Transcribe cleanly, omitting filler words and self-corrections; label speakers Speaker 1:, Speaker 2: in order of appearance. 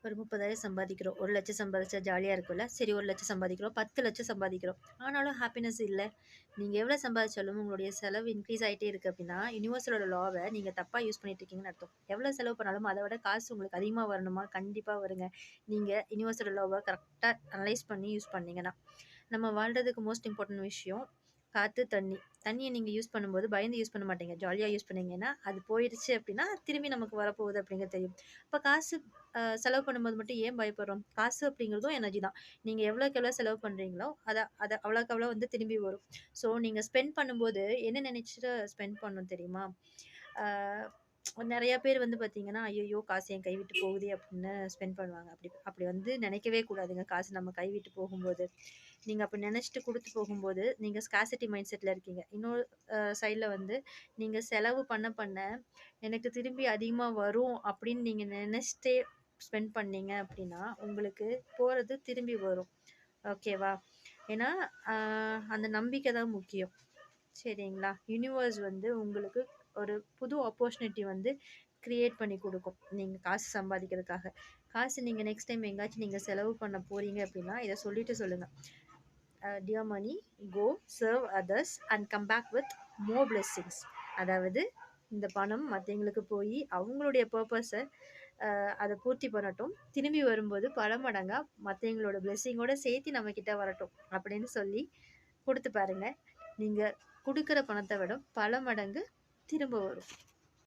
Speaker 1: ஒரு 30,000 சம்பாதிக்கிறோம். 1,00,000 சம்பாதிச்சா ஜாலியா இருக்கும்ல. சரி 1,00,000 சம்பாதிக்கிறோம். 10,00,000 சம்பாதிக்கிறோம். ஆனாலும் ஹாப்பினஸ் இல்ல. நீங்க எவ்வளோ சம்பாதிச்சாலும் உங்களுடைய செலவு இன்க்ரீஸ் ஆயிட்டே இருக்கு அப்படின்னா, யுனிவர்ஸலோட லாவ நீங்க தப்பா யூஸ் பண்ணிட்டு இருக்கீங்கன்னு அர்த்தம். எவ்வளோ செலவு பண்ணாலும் அத விட காசு உங்களுக்கு அதிகமா வரணுமா? கண்டிப்பா வருங்க. நீங்க யுனிவர்ஸோட லாவ கரெக்ட்டா அனலைஸ் பண்ணி யூஸ் பண்ணீங்கன்னா. நம்ம வாழ்றதுக்கு மோஸ்ட் இம்பார்ட்டன்ட் விஷயம் காத்து, தண்ணி. தண்ணிய நீங்க யூஸ் பண்ணும்போது பயந்து யூஸ் பண்ண மாட்டீங்க. ஜாலியா யூஸ் பண்ணீங்கன்னா, அது போயிருச்சு அப்படின்னா, திரும்பி நமக்கு வரப்போகுது அப்படிங்கிறது தெரியும். அப்ப காசு செலவு பண்ணும்போது மட்டும் ஏன் பயப்படுறோம்? காசு அப்படிங்கிறதும் எனர்ஜி தான். நீங்க எவ்வளோக்கு எவ்வளோ செலவு பண்றீங்களோ, அத அத அவ்வளோக்கு அவ்வளோ வந்து திரும்பி வரும். ஸோ நீங்க ஸ்பெண்ட் பண்ணும்போது என்ன நினைச்சுட்டு ஸ்பெண்ட் பண்ணணும் தெரியுமா? ஆ நெறைய பேர் வந்து பார்த்தீங்கன்னா, "ஐய்யய்யோ! காசு என் கை விட்டு போகுதே!" அப்படின்னு ஸ்பெண்ட் பண்ணுவாங்க. அப்படி அப்படி வந்து நினைக்கவே கூடாதுங்க. காசு நம்ம கை விட்டு போகும்போது. நீங்க அப்படி நினைச்சுட்டு குடுத்து போகும்போது, நீங்க ஸ்கார்சிட்டி மைண்ட் செட்ல இருக்கீங்க. இன்னொரு சைட்ல வந்து நீங்க செலவு பண்ண பண்ண, எனக்கு திரும்பி அதிகமா வரும் அப்படின்னு நீங்க நினைச்சுட்டே ஸ்பெண்ட் பண்ணீங்க அப்படின்னா, உங்களுக்கு போறது திரும்பி வரும். ஓகேவா? ஏன்னா, அ அந்த நம்பிக்கை தான் முக்கியம். சரிங்களா? யுனிவர்ஸ் வந்து உங்களுக்கு ஒரு புது ஆப்பர்ச்சுனிட்டி வந்து கிரியேட் பண்ணி குடுக்கும். நீங்க காசு சம்பாதிக்கிறதுக்காக. காசு நீங்க நெக்ஸ்ட் டைம் எங்கேயாச்சும் நீங்க செலவு பண்ண போறீங்க அப்படின்னா, இத சொல்லிட்டு சொல்லுங்க. Dear money, go serve others and come back with more blessings. அதாவது இந்த பணம் மத்தவங்களுக்கு போயி அவங்களுடைய பர்ப்பஸ அத பூர்த்தி பண்ணட்டும். திரும்பி வரும்போது பல மடங்கா மத்தவங்களோட பிளெஸ்ஸிங்கோட சேர்த்து நம்ம கிட்ட வரட்டும். அப்படின்னு சொல்லி குடுத்து பாருங்க. நீங்க குடுக்குற பணத்த விட பல மடங்கு திரும்ப வரும்.